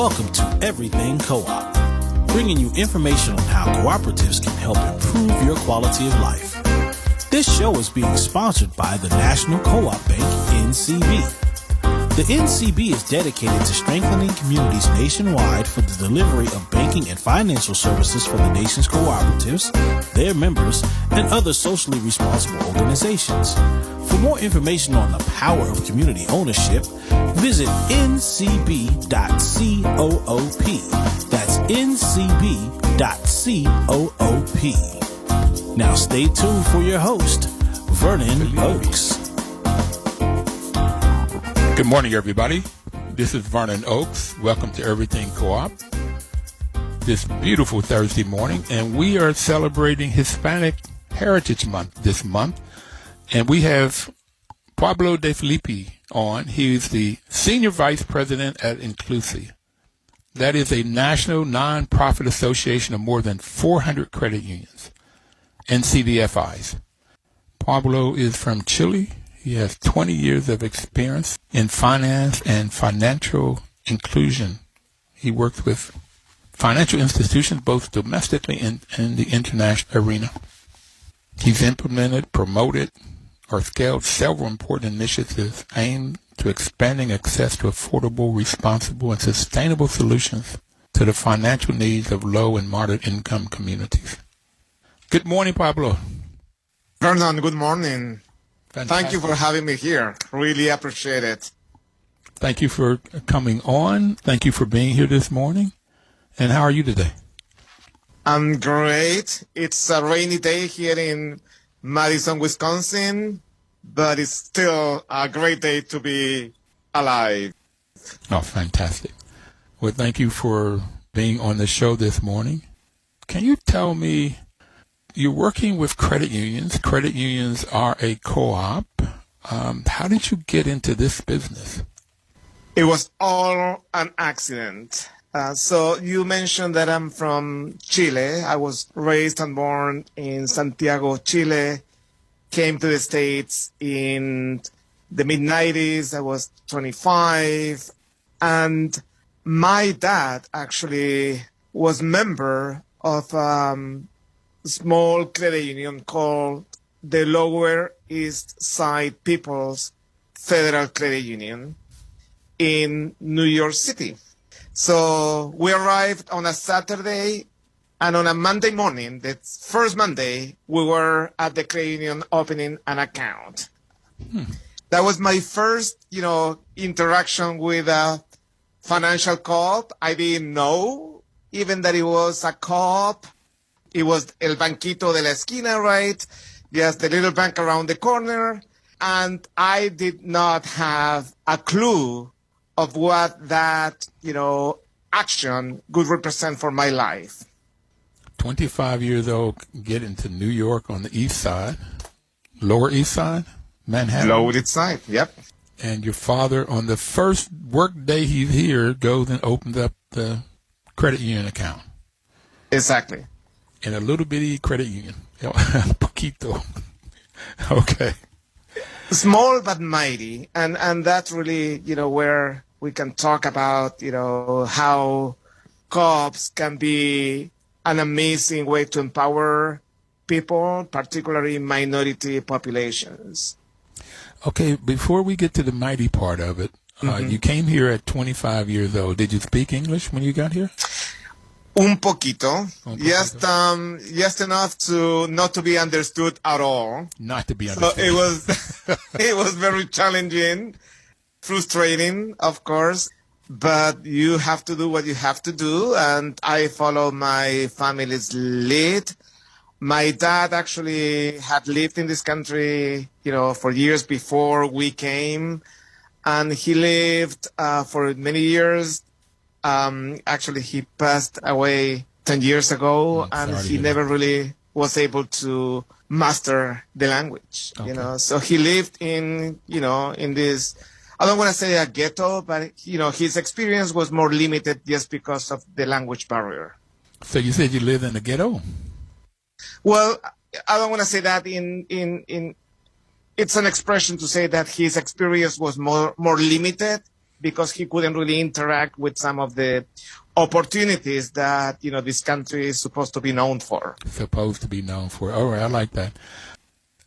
Welcome to Everything Co-op, bringing you information on how cooperatives can help improve your quality of life. This show is being sponsored by the National Co-op Bank, NCB. The NCB is dedicated to strengthening communities nationwide for the delivery of banking and financial services for the nation's cooperatives, their members, and other socially responsible organizations. For more information on the power of community ownership, visit ncb.coop. That's ncb.coop. Now stay tuned for your host, Vernon Oakes. Good morning, everybody. This is Vernon Oakes. Welcome to Everything Co-op. This beautiful Thursday morning, and we are celebrating Hispanic Heritage Month this month. And we have Pablo DeFilippi on. He's the Senior Vice President at Inclusiv. That is a national nonprofit association of more than 400 credit unions and CDFIs. Pablo is from Chile. He has 20 years of experience in finance and financial inclusion. He works with financial institutions both domestically and in the international arena. He's implemented, promoted, or scaled several important initiatives aimed to expanding access to affordable, responsible, and sustainable solutions to the financial needs of low and moderate income communities. Good morning, Pablo. Vernon, good morning. Fantastic. Thank you for having me here. Really appreciate it. Thank you for coming on. Thank you for being here this morning. And how are you today? I'm great. It's a rainy day here in Madison, Wisconsin, but it's still a great day to be alive. Oh, fantastic. Well, thank you for being on the show this morning. Can you tell me, you're working with credit unions. Credit unions are a co-op. How did you get into this business? It was all an accident. So you mentioned that I'm from Chile. I was raised and born in Santiago, Chile. Came to the States in the mid-90s. I was 25. And my dad actually was member of small credit union called the Lower East Side People's Federal Credit Union in New York City. So we arrived on a Saturday, and on a Monday morning, the first Monday, we were at the credit union opening an account. That was my first, interaction with a financial co-op. I didn't know even that it was a co-op. It was El Banquito de la Esquina, right? Yes, the little bank around the corner. And I did not have a clue of what that, action would represent for my life. 25 years old, get into New York on the east side, Lower East Side, Manhattan. Lower East Side, yep. And your father, on the first work day he's here, goes and opens up the credit union account. Exactly. In a little bitty credit union. Poquito. Okay. Small but mighty. And that's really, where we can talk about, how co-ops can be an amazing way to empower people, particularly minority populations. Okay, before we get to the mighty part of it, you came here at 25 years old. Did you speak English when you got here? Un poquito. Just enough to not to be understood at all. Not to be understood. So it was very challenging, frustrating, of course, but you have to do what you have to do, and I follow my family's lead. My dad actually had lived in this country, for years before we came, and he lived for many years. Actually, he passed away 10 years ago, and he never really was able to master the language, So he lived in this, I don't want to say a ghetto, but, his experience was more limited just because of the language barrier. So you said you lived in the ghetto? Well, I don't want to say that it's an expression to say that his experience was more limited because he couldn't really interact with some of the opportunities that, this country is supposed to be known for. Supposed to be known for. All right, I like that.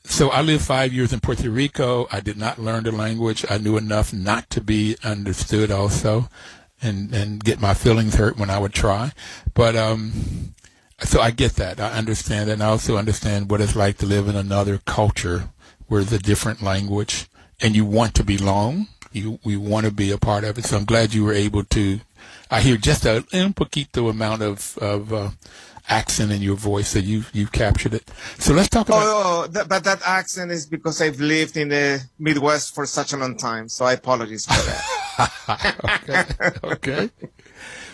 So I lived 5 years in Puerto Rico. I did not learn the language. I knew enough not to be understood also and get my feelings hurt when I would try. But so I get that. I understand that. And I also understand what it's like to live in another culture where it's a different language and you want to belong. We want to be a part of it. So I'm glad you were able to. I hear just a poquito amount of accent in your voice, so you captured it. So let's talk about. But that accent is because I've lived in the Midwest for such a long time, so I apologize for that. Okay.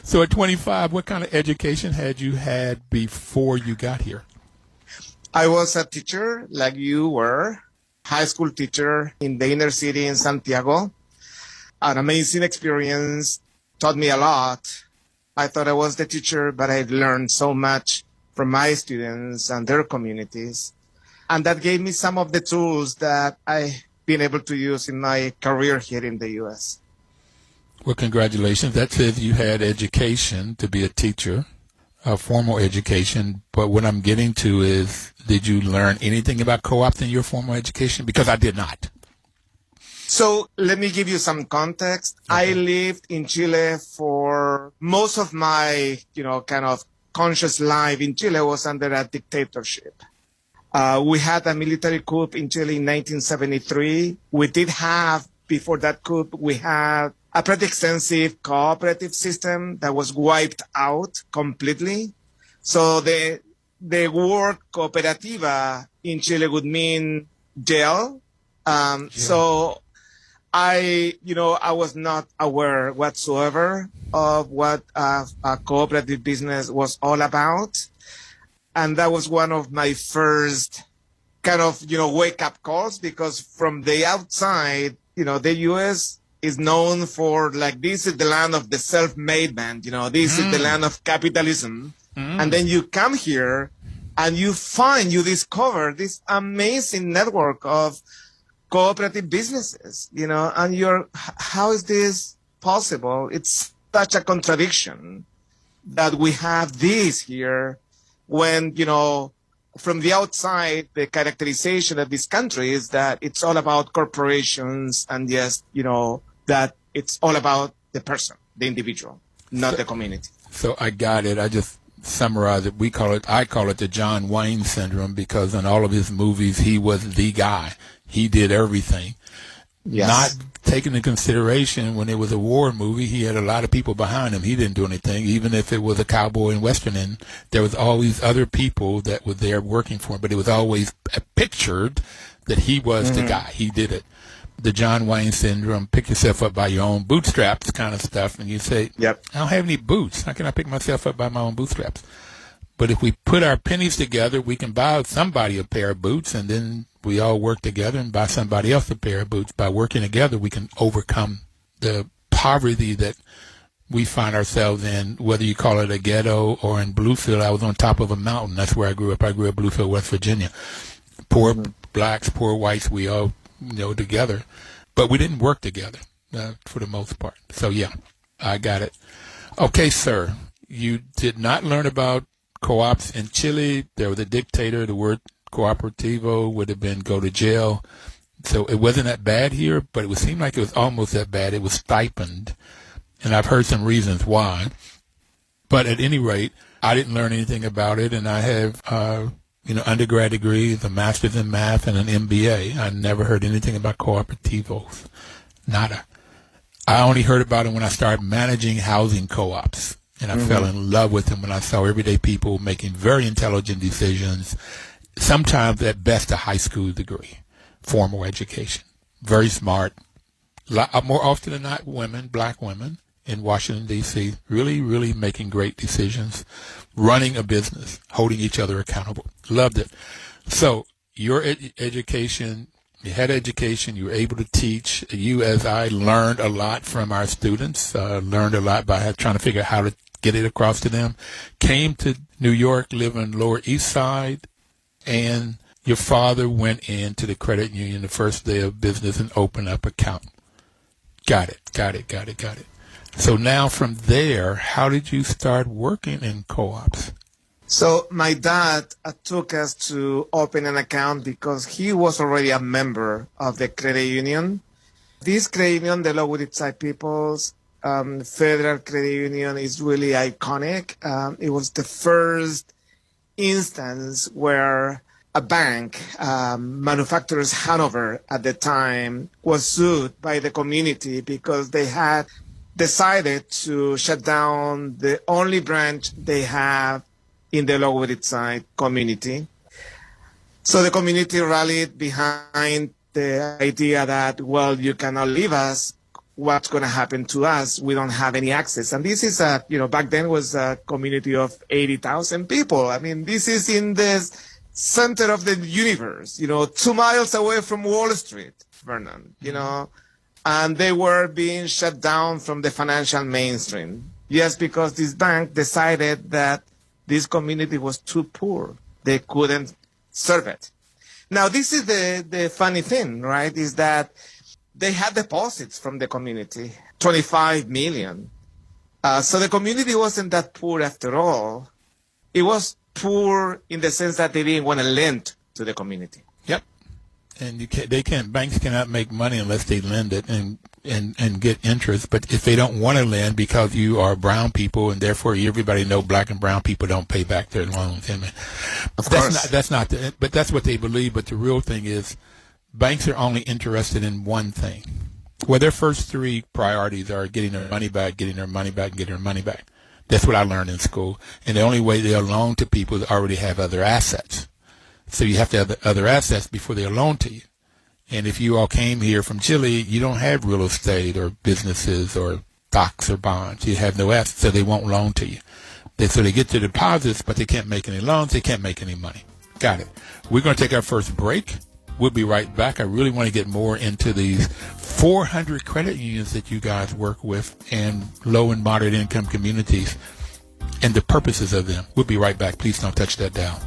So at 25, what kind of education had you had before you got here? I was a teacher, like you were, high school teacher in the inner city in Santiago. An amazing experience, taught me a lot. I thought I was the teacher, but I learned so much from my students and their communities. And that gave me some of the tools that I've been able to use in my career here in the U.S. Well, congratulations. That says you had education to be a teacher, formal education. But what I'm getting to is, did you learn anything about co-ops in your formal education? Because I did not. So let me give you some context. Okay. I lived in Chile for most of my, kind of conscious life in Chile was under a dictatorship. We had a military coup in Chile in 1973. We did have, before that coup, we had a pretty extensive cooperative system that was wiped out completely. So the word cooperativa in Chile would mean jail. So I was not aware whatsoever of what a cooperative business was all about. And that was one of my first kind of, wake-up calls, because from the outside, the U.S. is known for, like, this is the land of the self-made man, this is the land of capitalism. And then you come here and you discover this amazing network of cooperative businesses, and how is this possible? It's such a contradiction that we have this here when, from the outside, the characterization of this country is that it's all about corporations and that it's all about the person, the individual, not the community. So I got it. I just summarized it. I call it the John Wayne syndrome, because in all of his movies, he was the guy. He did everything. Yes. Not taking into consideration when it was a war movie, he had a lot of people behind him. He didn't do anything. Even if it was a cowboy and western, and there was always other people that were there working for him, but it was always pictured that he was the guy. He did it. The John Wayne syndrome, pick yourself up by your own bootstraps kind of stuff. And you say, yep, I don't have any boots. How can I pick myself up by my own bootstraps? But if we put our pennies together, we can buy somebody a pair of boots, and then we all work together and buy somebody else a pair of boots. By working together, we can overcome the poverty that we find ourselves in, whether you call it a ghetto or in Bluefield. I was on top of a mountain. That's where I grew up. I grew up in Bluefield, West Virginia. Poor blacks, poor whites, we all, together. But we didn't work together for the most part. So, yeah, I got it. Okay, sir, you did not learn about co-ops in Chile. There was a dictator. The word cooperativo would have been go to jail. So it wasn't that bad here, but it would seem like it was almost that bad. It was stipend. And I've heard some reasons why. But at any rate, I didn't learn anything about it. And I have, undergrad degrees, a master's in math, and an MBA. I never heard anything about cooperativos. Nada. I only heard about it when I started managing housing co-ops. And I fell in love with them when I saw everyday people making very intelligent decisions, sometimes at best a high school degree, formal education, very smart, more often than not women, black women in Washington, D.C., really, really making great decisions, running a business, holding each other accountable. Loved it. So your education, you had education, you were able to teach. You, as I, learned a lot from our students, learned a lot by trying to figure out how to get it across to them. Came to New York, live on Lower East Side, and your father went into the credit union the first day of business and opened up an account. Got it. Got it. So now from there, how did you start working in co-ops? So my dad took us to open an account because he was already a member of the credit union. This credit union, the Lower-East People's Federal Credit Union, is really iconic. It was the first instance where a bank, Manufacturers Hanover at the time, was sued by the community because they had decided to shut down the only branch they have in the Lower East Side community. So the community rallied behind the idea that, well, you cannot leave us. What's going to happen to us? We don't have any access. And this is back then was a community of 80,000 people. I mean, this is in the center of the universe, 2 miles away from Wall Street, Vernon, and they were being shut down from the financial mainstream. Yes, because this bank decided that this community was too poor. They couldn't serve it. Now, this is the funny thing, right, is that they had deposits from the community, 25 million. So the community wasn't that poor after all. It was poor in the sense that they didn't want to lend to the community. Yep. And banks cannot make money unless they lend it and get interest. But if they don't want to lend because you are brown people and therefore everybody know black and brown people don't pay back their loans. Of course. But that's what they believe. But the real thing is banks are only interested in one thing. Well, their first three priorities are getting their money back, getting their money back, and getting their money back. That's what I learned in school. And the only way they'll loan to people is already have other assets. So you have to have other assets before they'll loan to you. And if you all came here from Chile, you don't have real estate or businesses or stocks or bonds. You have no assets, so they won't loan to you. So they get the deposits, but they can't make any loans. They can't make any money. Got it. We're going to take our first break. We'll be right back. I really want to get more into these 400 credit unions that you guys work with and low and moderate income communities and the purposes of them. We'll be right back. Please don't touch that dial.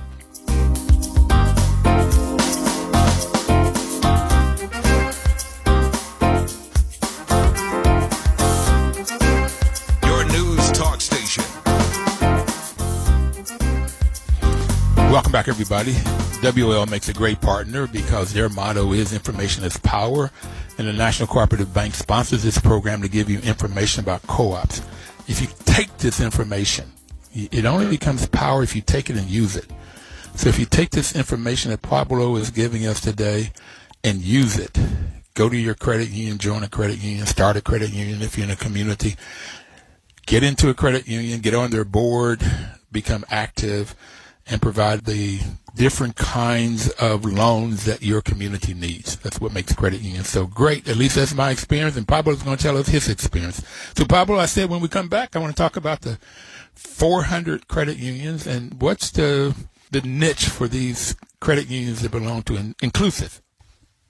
Welcome back, everybody. WL makes a great partner because their motto is information is power, and the National Cooperative Bank sponsors this program to give you information about co-ops. If you take this information, it only becomes power if you take it and use it. So if you take this information that Pablo is giving us today and use it, go to your credit union, join a credit union, start a credit union if you're in a community, get into a credit union, get on their board, become active, and provide the different kinds of loans that your community needs. That's what makes credit unions so great. At least that's my experience, and Pablo's going to tell us his experience. So, Pablo, I said when we come back, I want to talk about the 400 credit unions and what's the niche for these credit unions that belong to Inclusiv.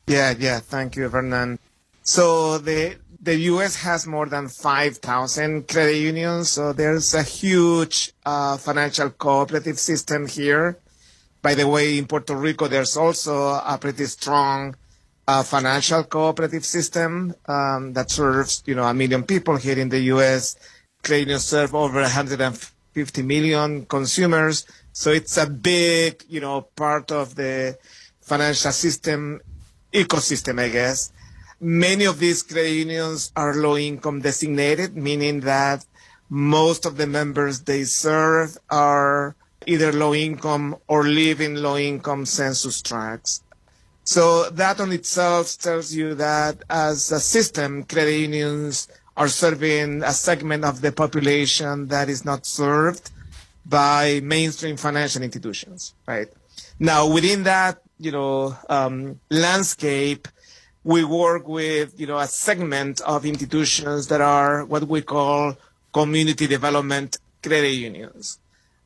Yeah. Thank you, Vernon. So the U.S. has more than 5,000 credit unions, so there's a huge financial cooperative system here. By the way, in Puerto Rico, there's also a pretty strong financial cooperative system that serves, 1 million people here in the U.S. Credit unions serve over 150 million consumers, so it's a big, part of the financial system ecosystem, I guess. Many of these credit unions are low-income designated, meaning that most of the members they serve are either low-income or live in low-income census tracts. So that on itself tells you that as a system, credit unions are serving a segment of the population that is not served by mainstream financial institutions, right? Now, within that, landscape, we work with, a segment of institutions that are what we call community development credit unions.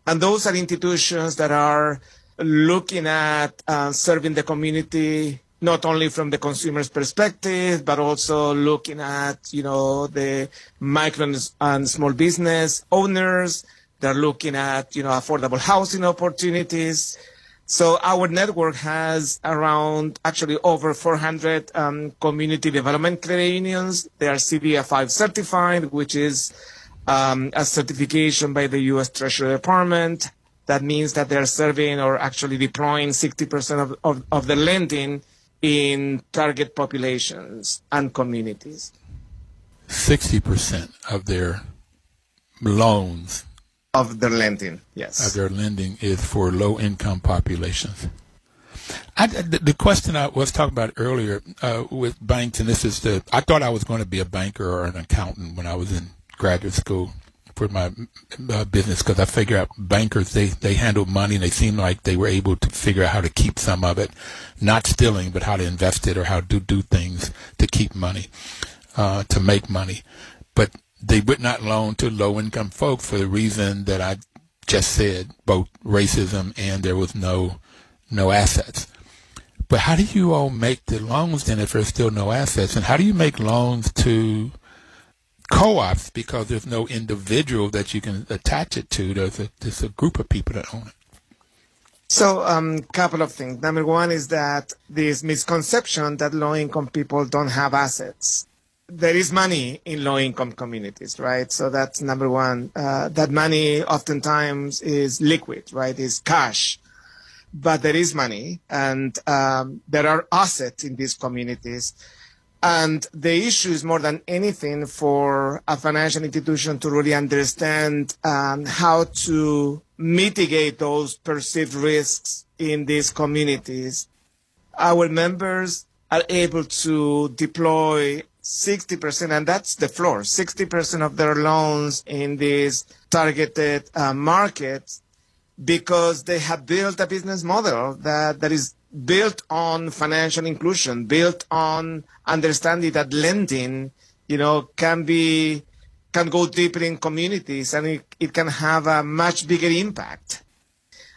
And those are institutions that are looking at serving the community, not only from the consumer's perspective, but also looking at, the micro and small business owners. They're looking at, affordable housing opportunities. So our network has around actually over 400 community development credit unions. They are CDF5 certified, which is a certification by the U.S. Treasury Department. That means that they're serving or actually deploying 60% of the lending in target populations and communities. 60% of their loans. Of their lending, yes. Of their lending is for low-income populations. The question I was talking about earlier with banks, and I thought I was going to be a banker or an accountant when I was in graduate school for my business, because I figure out bankers, they handle money and they seem like they were able to figure out how to keep some of it, not stealing, but how to invest it or how to do things to keep money, to make money. But they would not loan to low-income folks for the reason that I just said, both racism and there was no assets. But how do you all make the loans then if there's still no assets? And how do you make loans to co-ops because there's no individual that you can attach it to? There's a group of people that own it. So couple of things. Number one is that this misconception that low-income people don't have assets. There is money in low-income communities, right? So that's number one. That money oftentimes is liquid, right? Is cash. But there is money, and there are assets in these communities. And the issue is more than anything for a financial institution to really understand how to mitigate those perceived risks in these communities. Our members are able to deploy 60%, and that's the floor, 60% of their loans in these targeted markets, because they have built a business model that is built on financial inclusion, built on understanding that lending, can go deeper in communities, and it can have a much bigger impact.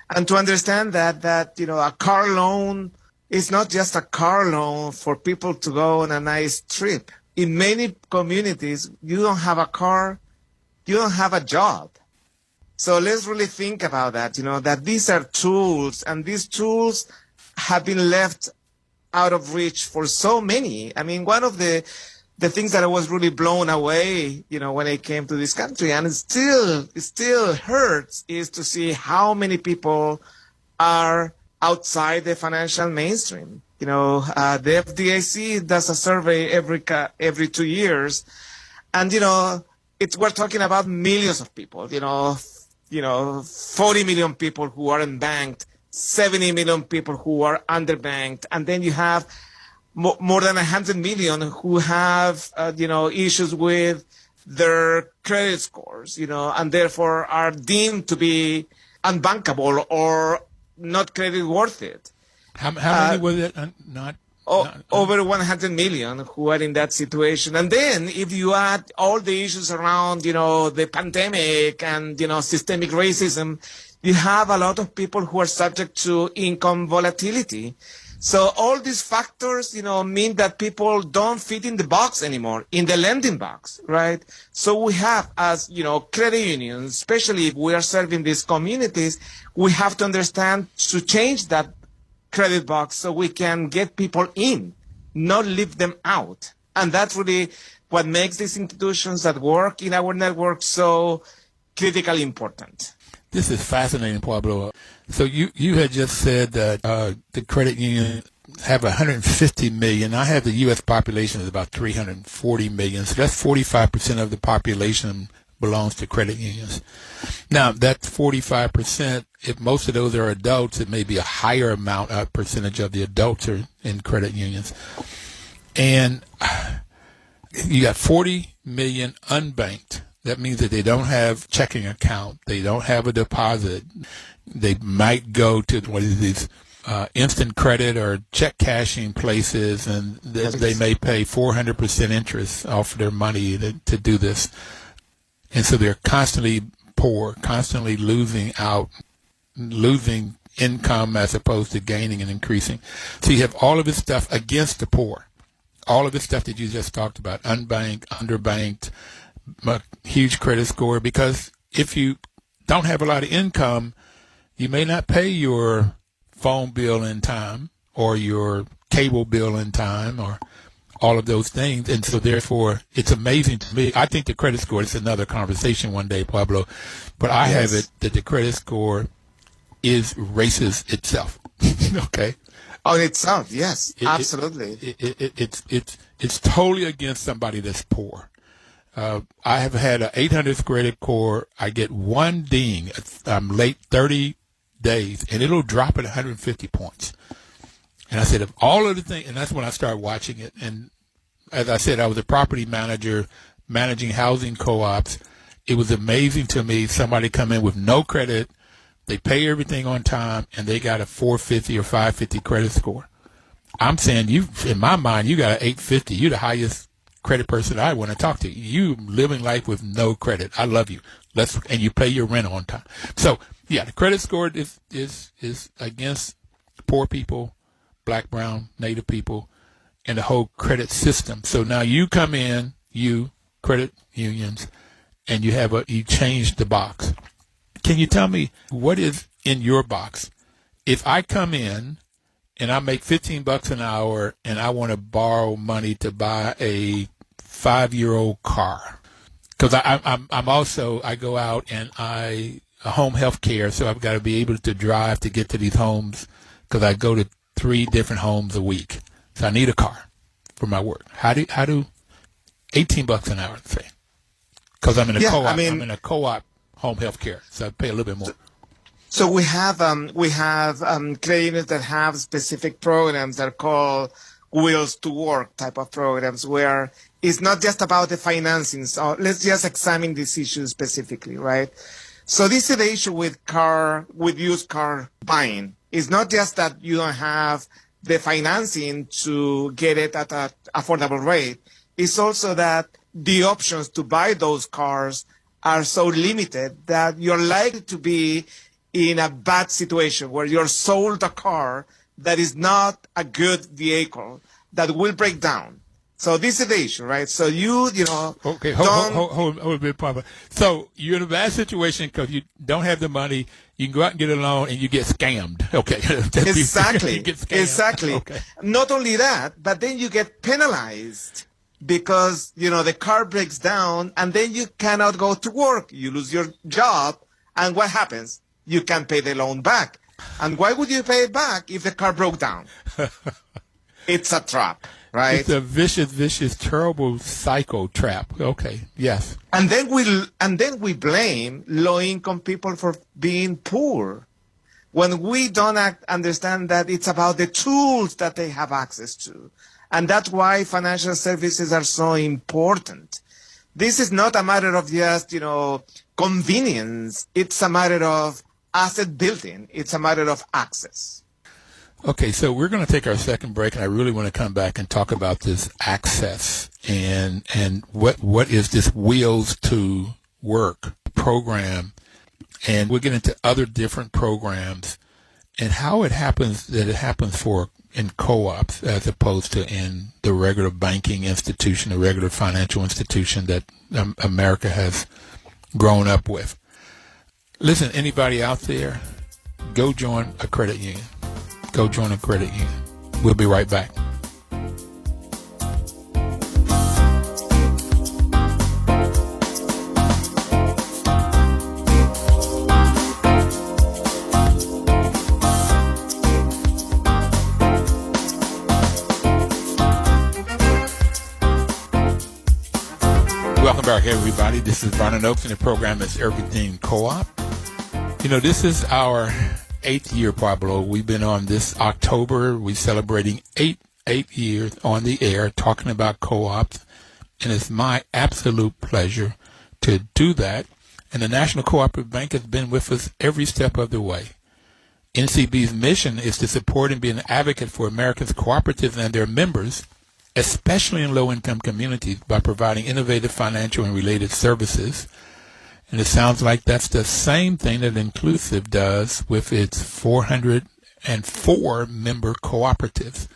And to understand that a car loan is not just a car loan for people to go on a nice trip. In many communities, you don't have a car, you don't have a job. So let's really think about that, that these are tools, and these tools have been left out of reach for so many. I mean, one of the things that I was really blown away, when I came to this country, and it still hurts, is to see how many people are outside the financial mainstream. The FDIC does a survey every 2 years, and we're talking about millions of people. 40 million people who are unbanked, 70 million people who are underbanked, and then you have more than 100 million who have issues with their credit scores, and therefore are deemed to be unbankable or not credit worth it. How many was it? Over 100 million who are in that situation. And then if you add all the issues around, the pandemic and, systemic racism, you have a lot of people who are subject to income volatility. So all these factors, mean that people don't fit in the box anymore, in the lending box, right? So we have, as, credit unions, especially if we are serving these communities, we have to understand to change that credit box so we can get people in, not leave them out. And that's really what makes these institutions that work in our network so critically important. This is fascinating, Pablo. So you had just said that the credit union have 150 million. I have the U.S. population is about 340 million. So that's 45% of the population belongs to credit unions. Now, that's 45%. If most of those are adults, it may be a higher percentage of the adults are in credit unions. And you got 40 million unbanked. That means that they don't have checking account. They don't have a deposit. They might go to one of these instant credit or check cashing places, and they may pay 400% interest off their money to do this. And so they're constantly poor, constantly losing income as opposed to gaining and increasing. So you have all of this stuff against the poor, all of this stuff that you just talked about, unbanked, underbanked, huge credit score, because if you don't have a lot of income, you may not pay your phone bill in time or your cable bill in time or all of those things. And so therefore, it's amazing to me. I think the credit score is another conversation one day, Pablo, but I have it that the credit score is racist itself. Okay. On itself, yes, absolutely. It's totally against somebody that's poor. I have had an 800 credit score. I get one ding. I'm late 30 days, and it'll drop at 150 points. And I said, of all of the things, and that's when I started watching it. And as I said, I was a property manager managing housing co-ops. It was amazing to me. Somebody come in with no credit. They pay everything on time, and they got a 450 or 550 credit score. I'm saying in my mind, you got an 850. You're the highest credit person I want to talk to. You living life with no credit. I love you. And you pay your rent on time. So yeah, the credit score is against poor people, Black, brown, Native people, and the whole credit system. So now you come in, you credit unions, and you change the box. Can you tell me what is in your box? If I come in and I make $15 an hour and I want to borrow money to buy a 5-year-old car, because I go out and home health care, so I've got to be able to drive to get to these homes because I go to 3 different homes a week. So I need a car for my work. How do $18 an hour, say? Because I'm in a co-op. I'm in a co-op home health care, so I pay a little bit more. So we have credit unions that have specific programs that are called Wheels to Work type of programs, where it's not just about the financing. So let's just examine this issue specifically, right? So this is the issue with used car buying. It's not just that you don't have the financing to get it at an affordable rate. It's also that the options to buy those cars are so limited that you're likely to be in a bad situation where you're sold a car that is not a good vehicle that will break down. So this is the issue, right? So Okay, hold a bit, Papa. So you're in a bad situation because you don't have the money. You can go out and get a loan, and you get scammed. Okay. Exactly. You get scammed. Exactly. Okay. Not only that, but then you get penalized because, the car breaks down, and then you cannot go to work. You lose your job, and what happens? You can't pay the loan back. And why would you pay it back if the car broke down? It's a trap. Right. It's a vicious, terrible psycho trap. Okay. Yes. And then we blame low-income people for being poor, when we don't understand that it's about the tools that they have access to, and that's why financial services are so important. This is not a matter of just convenience. It's a matter of asset building. It's a matter of access. Okay, so we're going to take our second break, and I really want to come back and talk about this access and what is this Wheels to Work program, and we'll get into other different programs and how it happens in co-ops as opposed to in the regular banking institution, the regular financial institution that America has grown up with. Listen, anybody out there, go join a credit union. Go join a credit union. We'll be right back. Welcome back, everybody. This is Vernon Oaks, and the program is Everything Co-op. This is our 8th year, Pablo. We've been on this October. We're celebrating eight years on the air talking about co-ops, and it's my absolute pleasure to do that. And the National Cooperative Bank has been with us every step of the way. NCB's mission is to support and be an advocate for America's cooperatives and their members, especially in low-income communities, by providing innovative financial and related services. And it sounds like that's the same thing that Inclusiv does with its 404 member cooperatives.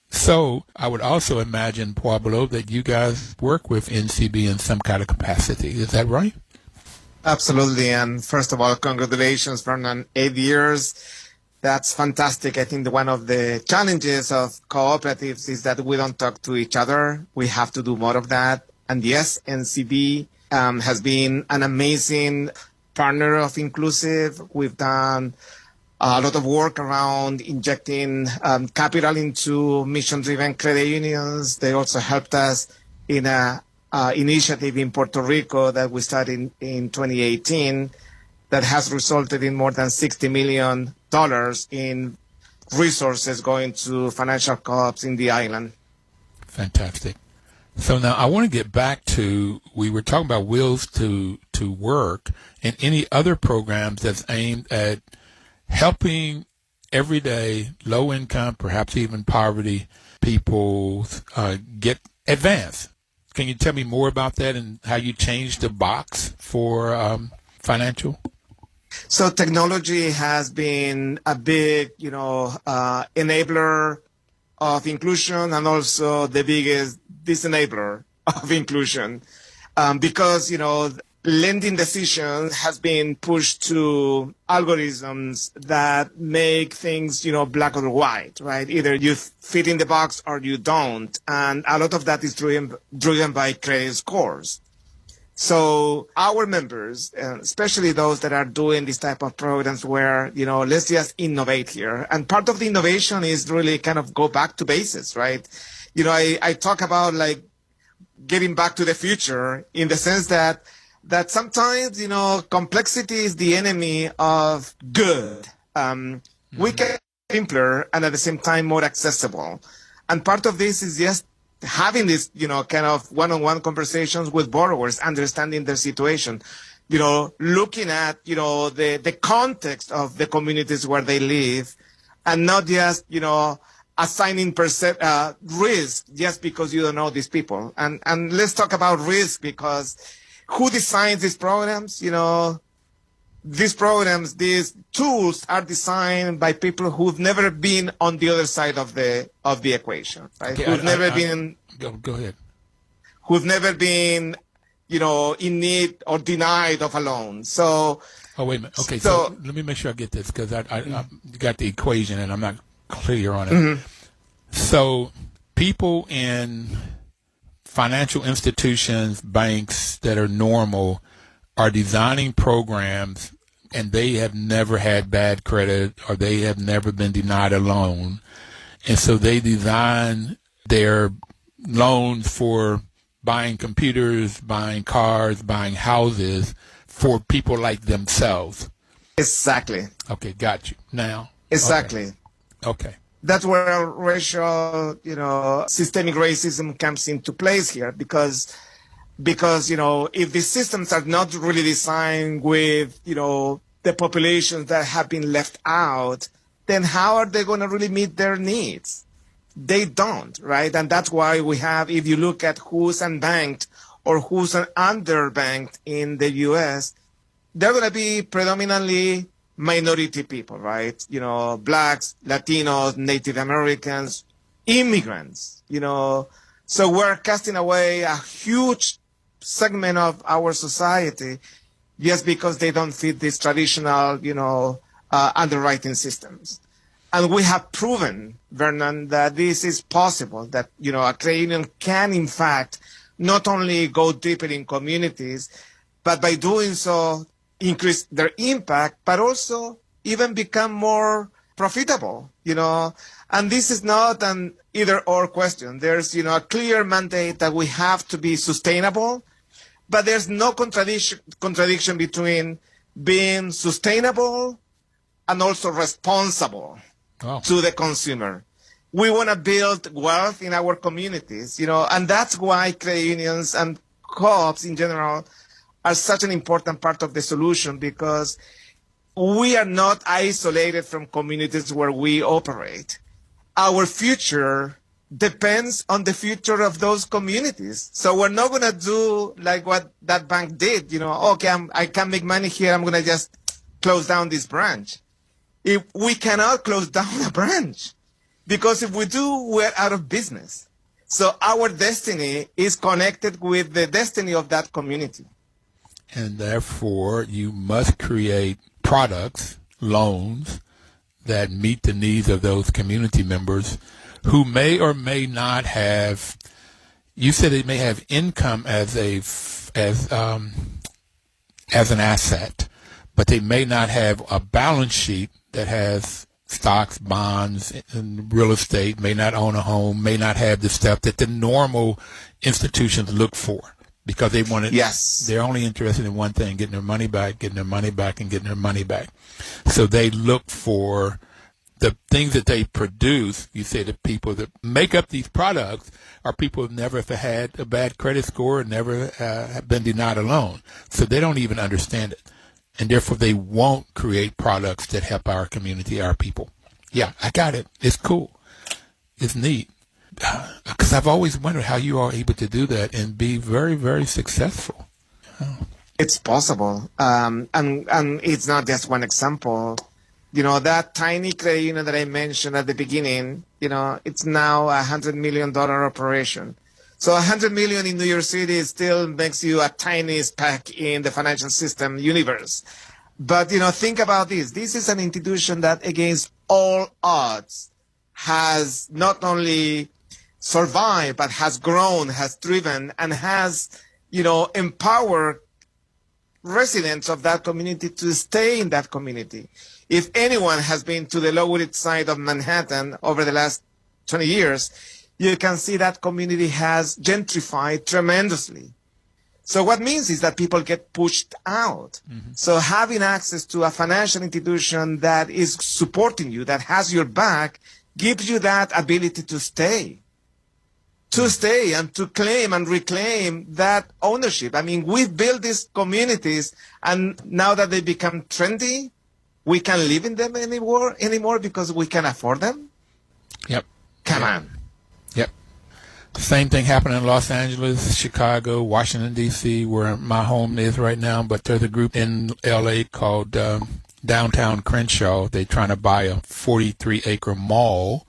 So I would also imagine, Pablo, that you guys work with NCB in some kind of capacity. Is that right? Absolutely. And first of all, congratulations, Vernon, 8 years. That's fantastic. I think one of the challenges of cooperatives is that we don't talk to each other. We have to do more of that. And yes, NCB has been an amazing partner of Inclusiv. We've done a lot of work around injecting capital into mission-driven credit unions. They also helped us in an initiative in Puerto Rico that we started in 2018 that has resulted in more than $60 million in resources going to financial co-ops in the island. Fantastic. So now I want to get back to, we were talking about Wheels to Work and any other programs that's aimed at helping everyday low income, perhaps even poverty people get advanced. Can you tell me more about that and how you changed the box for financial? So technology has been a big, enabler of inclusion and also the biggest disenabler of inclusion because, lending decisions has been pushed to algorithms that make things, black or white, right? Either you fit in the box or you don't. And a lot of that is driven by credit scores. So our members, especially those that are doing this type of programs where, let's just innovate here. And part of the innovation is really kind of go back to basics, right? I talk about like getting back to the future in the sense that sometimes, complexity is the enemy of good. We can be simpler and at the same time more accessible. And part of this is just having this, kind of one-on-one conversations with borrowers, understanding their situation, looking at, the context of the communities where they live and not just, assigning risk just because you don't know these people. And let's talk about risk because who designs these programs? These programs, these tools are designed by people who've never been on the other side of the equation, right? Okay, Who've never been. Go ahead. Who've never been, in need or denied of a loan. So. Oh, wait a minute. Okay, so let me make sure I get this because I got the equation and I'm not clear on it. Mm-hmm. So people in financial institutions, banks that are normal are designing programs and they have never had bad credit or they have never been denied a loan. And so they design their loans for buying computers, buying cars, buying houses for people like themselves. Exactly. Okay, got you. Now. Exactly. Okay. That's where racial, systemic racism comes into place here because, if the systems are not really designed with, the populations that have been left out, then how are they going to really meet their needs? They don't, right? And that's why we have, if you look at who's unbanked or who's underbanked in the U.S., they're going to be predominantly minority people, right? Blacks, Latinos, Native Americans, immigrants, So we're casting away a huge segment of our society just because they don't fit these traditional, underwriting systems. And we have proven, Vernon, that this is possible, that, a credit union can, in fact, not only go deeper in communities, but by doing so, increase their impact, but also even become more profitable, And this is not an either-or question. There's, a clear mandate that we have to be sustainable, but there's no contradiction between being sustainable and also responsible. Oh. To the consumer. We want to build wealth in our communities, and that's why credit unions and co-ops in general are such an important part of the solution because we are not isolated from communities where we operate. Our future depends on the future of those communities. So we're not going to do like what that bank did, okay, I can make money here, I'm going to just close down this branch. If we cannot close down a branch because if we do, we're out of business. So our destiny is connected with the destiny of that community. And therefore, you must create products, loans, that meet the needs of those community members who may or may not have. You said they may have income as an asset, but they may not have a balance sheet that has stocks, bonds, and real estate, may not own a home, may not have the stuff that the normal institutions look for, because they want it. Yes. They're only interested in one thing: getting their money back, getting their money back, and getting their money back. So they look for the things that they produce. You say the people that make up these products are people who've never had a bad credit score and never have been denied a loan. So they don't even understand it. And therefore they won't create products that help our community, our people. Yeah, I got it. It's cool. It's neat. Because I've always wondered how you are able to do that and be very, very successful. Oh. It's possible. And it's not just one example. That tiny credit union that I mentioned at the beginning, it's now $100 million operation. So $100 million in New York City still makes you a tiny speck in the financial system universe. But, think about this. This is an institution that, against all odds, has not only survived, but has grown, has thriven, and has, empowered residents of that community to stay in that community. If anyone has been to the Lower East Side of Manhattan over the last 20 years, you can see that community has gentrified tremendously. So what means is that people get pushed out. Mm-hmm. So having access to a financial institution that is supporting you, that has your back, gives you that ability to stay and to claim and reclaim that ownership. I mean, we've built these communities, and now that they become trendy, we can't live in them anymore because we can afford them. Yep. Come on. Yep. Same thing happened in Los Angeles, Chicago, Washington, D.C., where my home is right now. But there's a group in L.A. called Downtown Crenshaw. They're trying to buy a 43-acre mall.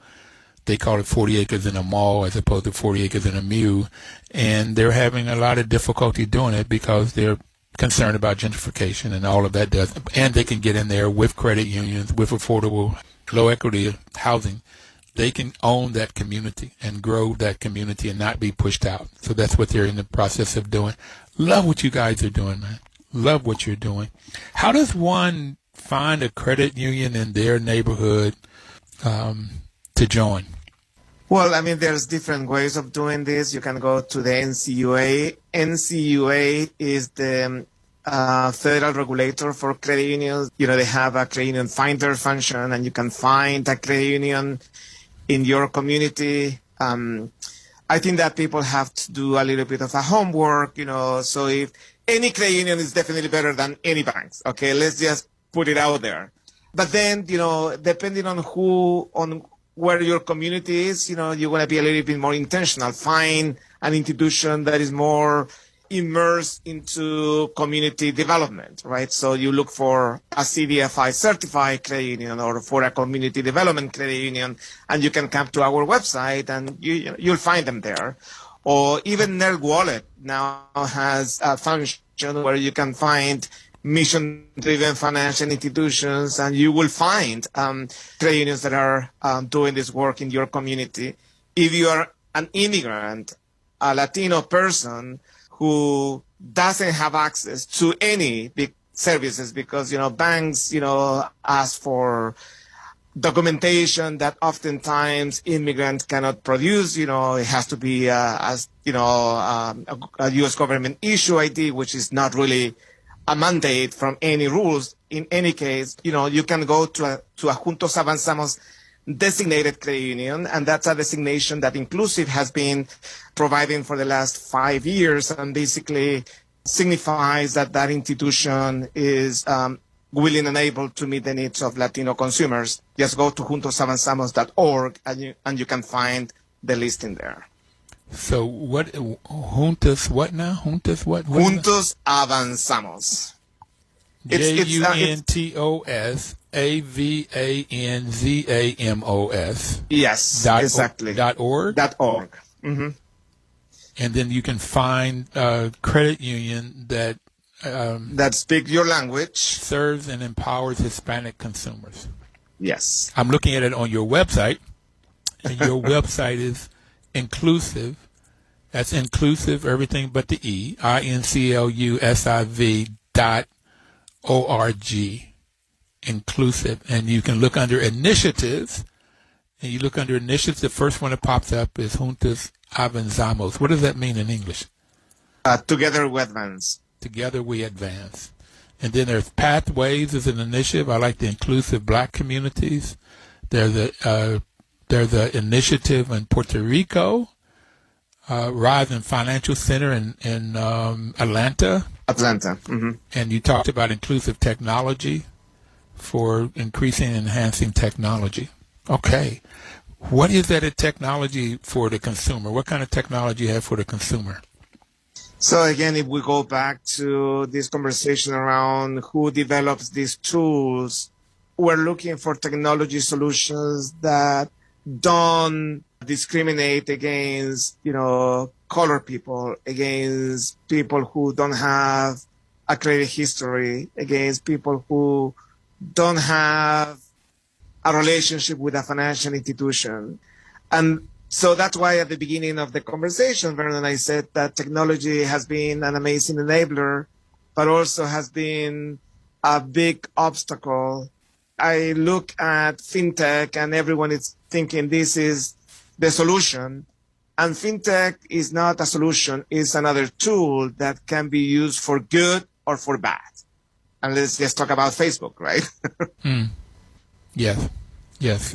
They call it 40 acres in a mall as opposed to 40 acres in a mule. And they're having a lot of difficulty doing it because they're concerned about gentrification and all of that does. And they can get in there with credit unions, with affordable, low-equity housing. They can own that community and grow that community and not be pushed out. So that's what they're in the process of doing. Love what you guys are doing, man. Love what you're doing. How does one find a credit union in their neighborhood to join? Well, I mean, there's different ways of doing this. You can go to the NCUA. NCUA is the federal regulator for credit unions. They have a credit union finder function, and you can find a credit union in your community. I think that people have to do a little bit of a homework, so if any credit union is definitely better than any banks. Okay, let's just put it out there. But then, depending on where your community is, you want to be a little bit more intentional. Find an institution that is more immersed into community development, right? So you look for a CDFI certified credit union or for a community development credit union, and you can come to our website and you'll find them there. Or even NerdWallet now has a function where you can find mission-driven financial institutions, and you will find credit unions that are doing this work in your community. If you are an immigrant, a Latino person who doesn't have access to any big services because, banks, ask for documentation that oftentimes immigrants cannot produce. It has to be, a U.S. government issue ID, which is not really a mandate from any rules. In any case, you can go to a Juntos Avanzamos designated credit union, and that's a designation that Inclusiv has been providing for the last 5 years, and basically signifies that institution is willing and able to meet the needs of Latino consumers. Just go to juntosavanzamos.org and you can find the listing there. So what, Juntos what now? Juntos what? Juntos Avanzamos. JUNTOSAVANZAMOS. Yes, exactly. .org? .org. Mm-hmm. And then you can find a credit union that speaks your language, serves and empowers Hispanic consumers. Yes. I'm looking at it on your website, and your website is Inclusiv. That's Inclusiv, everything but the E, INCLUSIV.org, Inclusiv. And you can look under initiatives, and you look under initiatives, the first one that pops up is Juntos Avanzamos. What does that mean in English? Together we advance. Together we advance. And then there's Pathways as an initiative. I like the Inclusive Black Communities. There's a initiative in Puerto Rico, Rise and Financial Center in Atlanta. Mm-hmm. And you talked about inclusive technology for increasing and enhancing technology. Okay. What is that technology for the consumer? What kind of technology you have for the consumer? So again, if we go back to this conversation around who develops these tools, we're looking for technology solutions that don't discriminate against, color people, against people who don't have a credit history, against people who don't have a relationship with a financial institution. And so that's why at the beginning of the conversation, Vernon, I said that technology has been an amazing enabler, but also has been a big obstacle. I look at fintech and everyone is thinking this is the solution. And fintech is not a solution. It's another tool that can be used for good or for bad. And let's just talk about Facebook, right? Yes. Yes.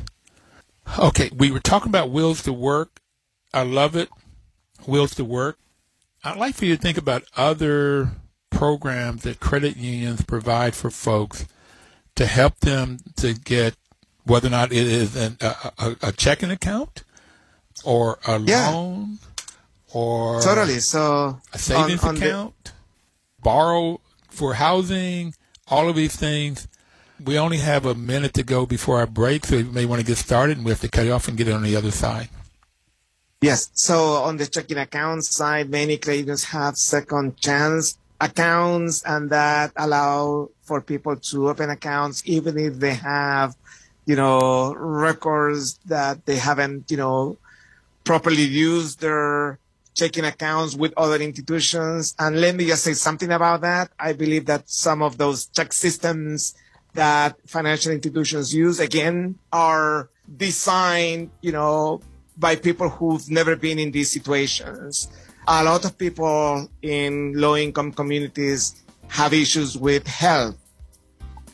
Okay, we were talking about Wills to Work. I love it. Wills to Work. I'd like for you to think about other programs that credit unions provide for folks to help them to get, whether or not it is a checking account or a loan or totally. So a savings account, borrow for housing, all of these things. We only have a minute to go before our break, so you may want to get started, and we have to cut it off and get it on the other side. Yes. So on the checking account side, many credit unions have second chance accounts, and that allow for people to open accounts even if they have, records that they haven't, properly used their checking accounts with other institutions. And let me just say something about that. I believe that some of those check systems that financial institutions use, again, are designed, by people who've never been in these situations. A lot of people in low-income communities have issues with health.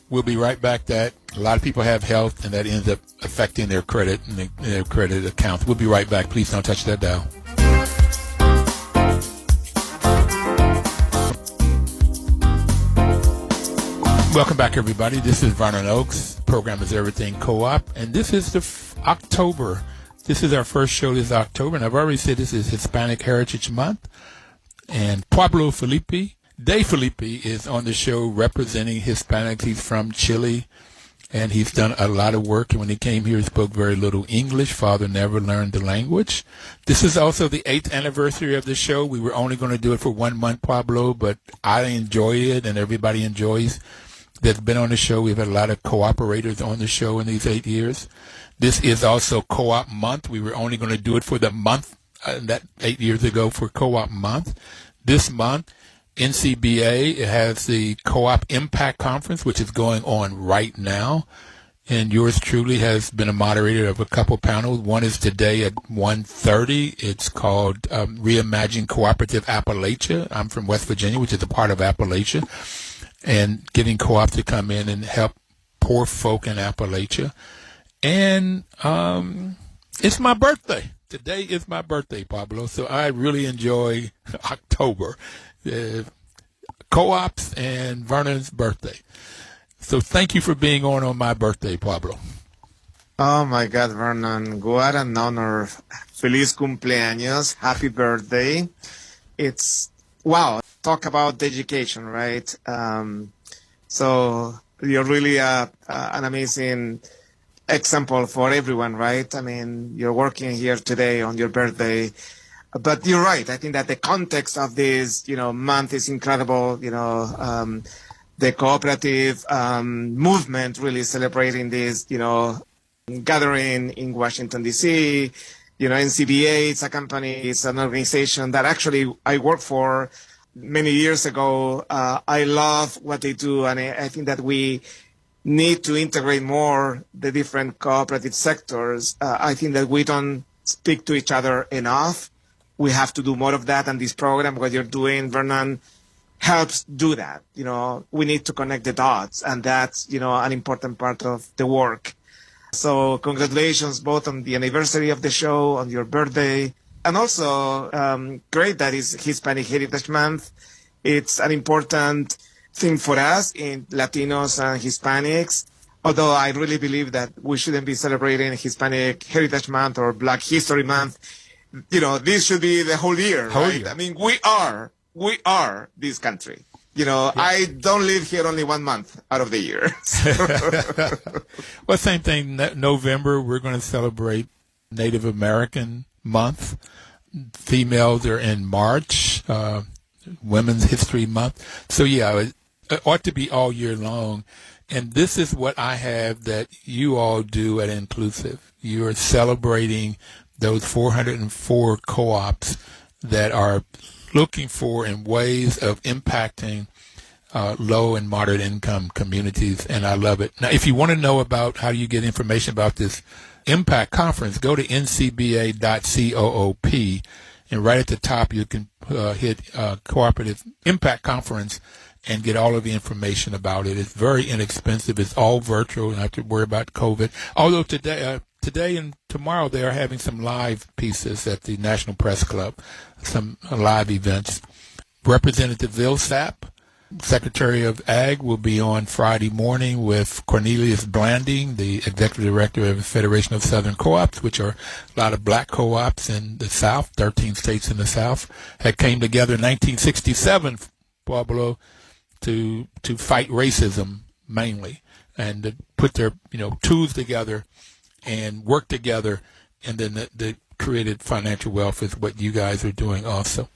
We'll be right back. That a lot of people have health, and that ends up affecting their credit and their credit accounts. We'll be right back. Please don't touch that dial. Welcome back, everybody. This is Vernon Oakes. Program is Everything Co-op, and this is October. This is our first show this October, and I've already said this is Hispanic Heritage Month. And Pablo DeFilippi is on the show representing Hispanics. He's from Chile, and he's done a lot of work. And when he came here, he spoke very little English. Father never learned the language. This is also the 8th anniversary of the show. We were only going to do it for 1 month, Pablo, but I enjoy it, and everybody enjoys that's been on the show. We've had a lot of cooperators on the show in these 8 years. This is also Co-op Month. We were only going to do it for the month, that 8 years ago for Co-op Month. This month, NCBA has the Co-op Impact Conference, which is going on right now. And yours truly has been a moderator of a couple panels. One is today at 1:30. It's called Reimagine Cooperative Appalachia. I'm from West Virginia, which is a part of Appalachia, and getting co-op to come in and help poor folk in Appalachia. And it's my birthday. Today is my birthday, Pablo, so I really enjoy October. Co-ops and Vernon's birthday. So thank you for being on my birthday, Pablo. Oh, my God, Vernon. What an honor. Feliz cumpleaños. Happy birthday. It's, wow, talk about education, right? So you're really an amazing example for everyone, right? I mean, you're working here today on your birthday. But you're right. I think that the context of this, month is incredible. the cooperative movement really celebrating this, gathering in Washington, D.C. NCBA, it's a company, it's an organization that actually I worked for many years ago. I love what they do, and I think that we need to integrate more the different cooperative sectors. I think that we don't speak to each other enough. We have to do more of that, and this program, what you're doing, Vernon, helps do that. We need to connect the dots, and that's, an important part of the work. So congratulations both on the anniversary of the show, on your birthday, and also great that it's Hispanic Heritage Month. It's an important thing for us in Latinos and Hispanics, although I really believe that we shouldn't be celebrating Hispanic Heritage Month or Black History Month. This should be the whole year, right? I mean, we are this country. Yeah. I don't live here only 1 month out of the year. Well, same thing. November, we're going to celebrate Native American Month. Females are in March, Women's History Month. So, yeah, it ought to be all year long. And this is what I have that you all do at Inclusiv. You are celebrating those 404 co-ops that are looking for in ways of impacting low and moderate income communities, and I love it. Now, if you want to know about how you get information about this Impact Conference, go to ncba.coop, and right at the top you can hit Cooperative Impact Conference and get all of the information about it. It's very inexpensive. It's all virtual. You don't have to worry about COVID. Although today and tomorrow they are having some live pieces at the National Press Club, some live events. Representative Vilsap, Secretary of Ag, will be on Friday morning with Cornelius Blanding, the Executive Director of the Federation of Southern Co-ops, which are a lot of black co-ops in the South, 13 states in the South, that came together in 1967, Pablo, to fight racism mainly, and to put their tools together and work together, and then they created financial wealth is what you guys are doing also.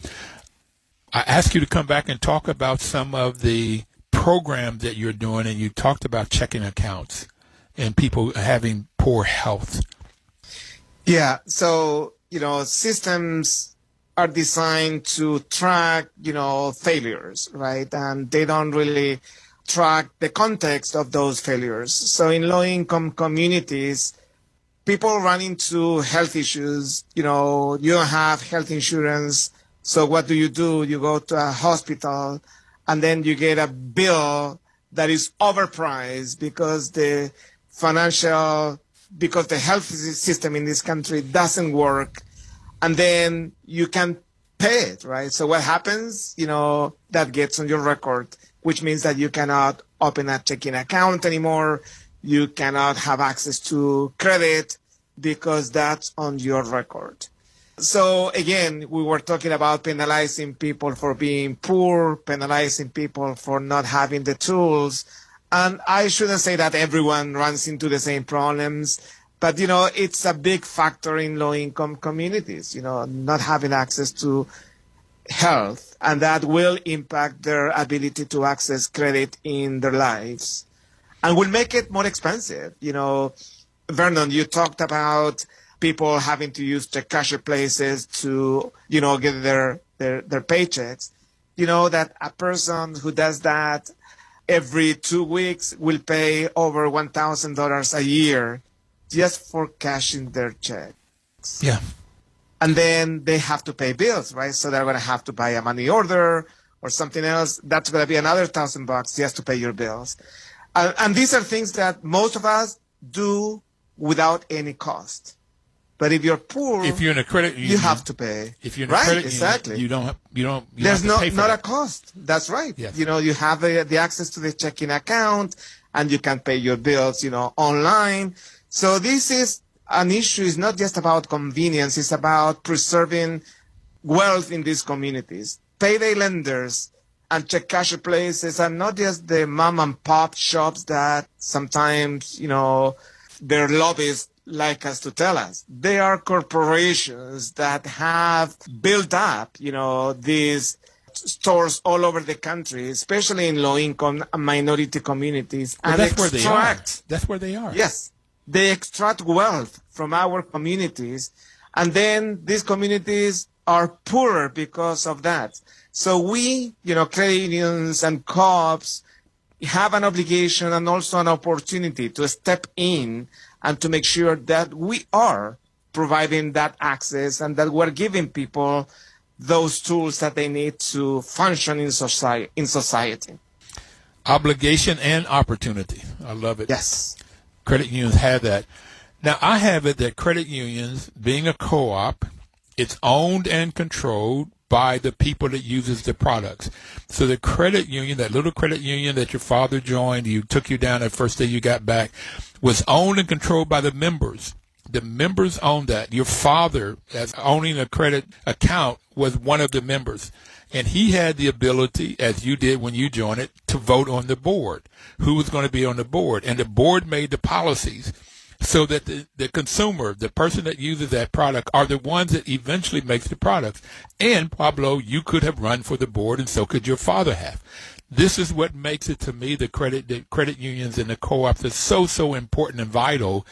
I asked you to come back and talk about some of the programs that you're doing, and you talked about checking accounts and people having poor health. Yeah, so, systems are designed to track, failures, right? And they don't really track the context of those failures. So in low-income communities, people run into health issues. You don't have health insurance. So what do? You go to a hospital, and then you get a bill that is overpriced because the health system in this country doesn't work, and then you can pay it, right? So what happens? That gets on your record, which means that you cannot open a checking account anymore. You cannot have access to credit because that's on your record. So again, we were talking about penalizing people for being poor, penalizing people for not having the tools. And I shouldn't say that everyone runs into the same problems, but, it's a big factor in low-income communities, not having access to health, and that will impact their ability to access credit in their lives and will make it more expensive. Vernon, you talked about people having to use check casher places to, get their paychecks. That a person who does that every 2 weeks will pay over $1,000 a year just for cashing their checks. Yeah. And then they have to pay bills, right? So they're going to have to buy a money order or something else. That's going to be another $1,000 just to pay your bills. And these are things that most of us do without any cost. But if you're poor, if you're in a credit union, you have to pay. If you're in a credit union, exactly. you don't There's have to pay for not that. a cost. That's right. Yes. You have the access to the checking account, and you can pay your bills, online. So this is an issue. It's not just about convenience. It's about preserving wealth in these communities. Payday lenders and check casher places are not just the mom and pop shops that sometimes, their lobbyists like us to tell us. They are corporations that have built up, these stores all over the country, especially in low-income and minority communities. Well, and that's where they are. That's where they are. Yes. They extract wealth from our communities, and then these communities are poorer because of that. So we, credit unions and CoOps have an obligation and also an opportunity to step in and to make sure that we are providing that access and that we're giving people those tools that they need to function in society. Obligation and opportunity. I love it. Yes. Credit unions have that. Now, I have it that credit unions, being a co-op, it's owned and controlled by the people that uses the products. So the credit union, that little credit union that your father joined, took you down that first day you got back, was owned and controlled by the members. The members own that. Your father, as owning a credit account, was one of the members. And he had the ability, as you did when you joined it, to vote on the board. Who was going to be on the board? And the board made the policies so that the consumer, the person that uses that product, are the ones that eventually makes the products. And, Pablo, you could have run for the board, and so could your father have. This is what makes it, to me, the credit unions and the co-ops are so important and vital,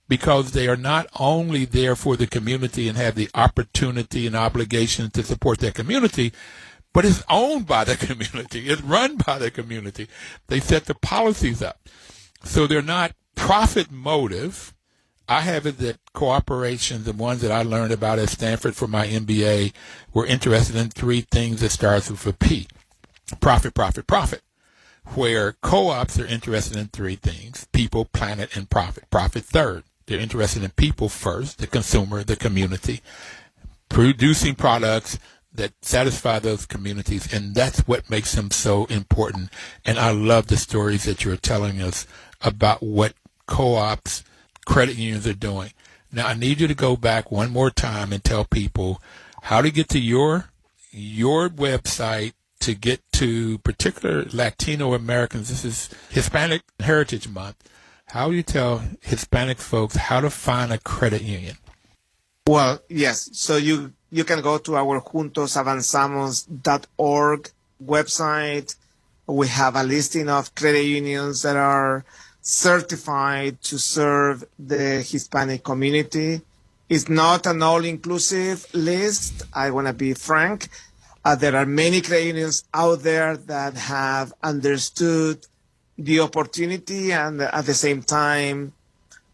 because they are not only there for the community and have the opportunity and obligation to support their community, but it's owned by the community. It's run by the community. They set the policies up. So they're not profit motive. I have it that corporations, the ones that I learned about at Stanford for my MBA, were interested in three things that starts with a P. Profit, profit, profit. Where co-ops are interested in three things: people, planet, and profit. Profit third. They're interested in people first, the consumer, the community, producing products that satisfy those communities, and that's what makes them so important. And I love the stories that you're telling us about what co-ops, credit unions are doing. Now, I need you to go back one more time and tell people how to get to your website to get to particular Latino Americans. This is Hispanic Heritage Month. How do you tell Hispanic folks how to find a credit union? Well, yes. So you can go to our juntosavanzamos.org website. We have a listing of credit unions that are certified to serve the Hispanic community. It's not an all-inclusive list. I want to be frank. There are many credit unions out there that have understood the opportunity and at the same time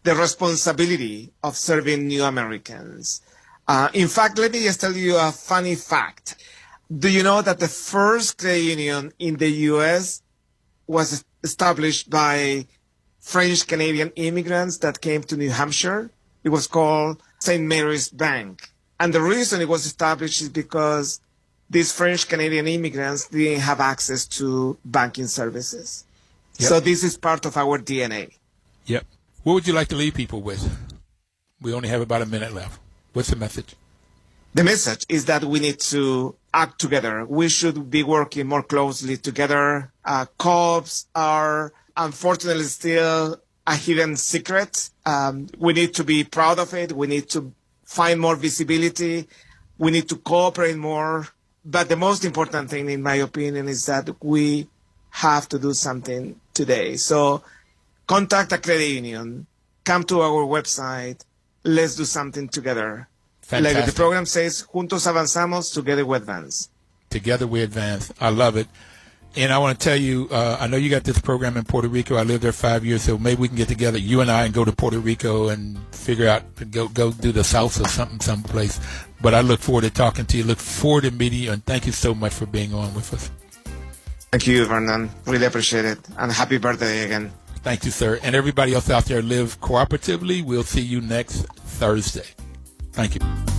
the responsibility of serving new Americans. In fact, let me just tell you a funny fact. Do you know that the first credit union in the U.S. was established by French-Canadian immigrants that came to New Hampshire? It was called St. Mary's Bank. And the reason it was established is because these French-Canadian immigrants didn't have access to banking services. Yep. So this is part of our DNA. Yep. What would you like to leave people with? We only have about a minute left. What's the message? The message is that we need to act together. We should be working more closely together. CoOps are unfortunately still a hidden secret. We need to be proud of it. We need to find more visibility. We need to cooperate more. But the most important thing, in my opinion, is that we have to do something today. So contact a credit union, come to our website, let's do something together. Fantastic. Like the program says, Juntos Avanzamos, together we advance. Together we advance. I love it. And I want to tell you, I know you got this program in Puerto Rico. I lived there 5 years, so maybe we can get together, you and I, and go to Puerto Rico and figure out, go do the salsa someplace. But I look forward to talking to you. Look forward to meeting you, and thank you so much for being on with us. Thank you, Vernon. Really appreciate it. And happy birthday again. Thank you, sir. And everybody else out there, live cooperatively. We'll see you next Thursday. Thank you.